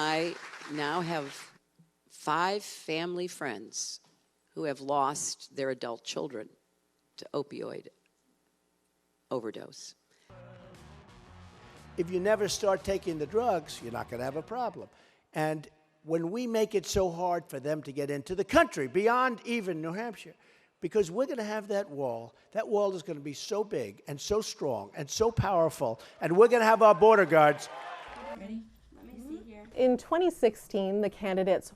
I now have 5 family friends who have lost their adult children to opioid overdose. If you never start taking the drugs, you're not going to have a problem. And when we make it so hard for them to get into the country, beyond even New Hampshire, because we're going to have that wall is going to be so big and so strong and so powerful, and we're going to have our border guards. Ready? Let me see here. In 2016, the candidates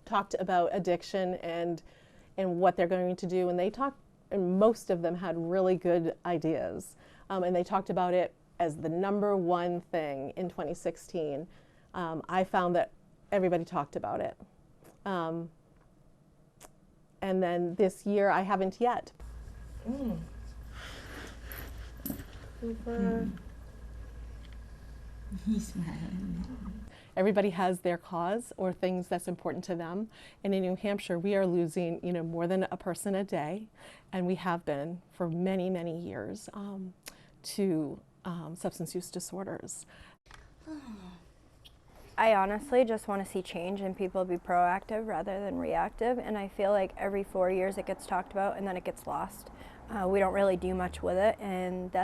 talked about addiction and what they're going to do, and most of them had really good ideas, and they talked about it as the #1 thing in 2016. I found that everybody talked about it. And then this year, I haven't yet. He's smiling. Everybody has their cause or things that's important to them. And in New Hampshire, we are losing, more than a person a day, and we have been for many, many years, to substance use disorders. I honestly just want to see change and people be proactive rather than reactive, and I feel like every 4 years it gets talked about and then it gets lost. We don't really do much with it, and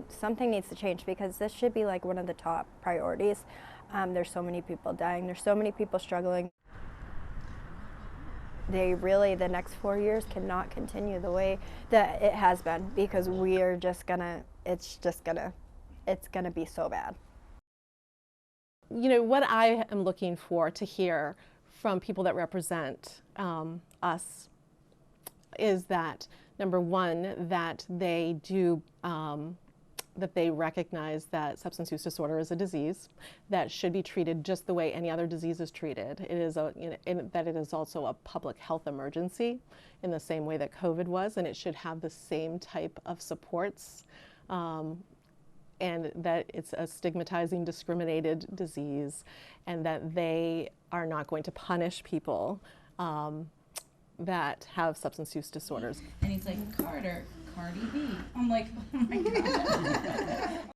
something needs to change, because this should be like one of the top priorities. There's so many people dying, there's so many people struggling. The next 4 years cannot continue the way that it has been, because it's gonna be so bad. What I am looking for to hear from people that represent us is that, #1, that they do, that they recognize that substance use disorder is a disease that should be treated just the way any other disease is treated. It is and that it is also a public health emergency in the same way that COVID was, and it should have the same type of supports. And that it's a stigmatizing, discriminated disease, and that they are not going to punish people that have substance use disorders. And he's like, Cardi B. I'm like, oh my God.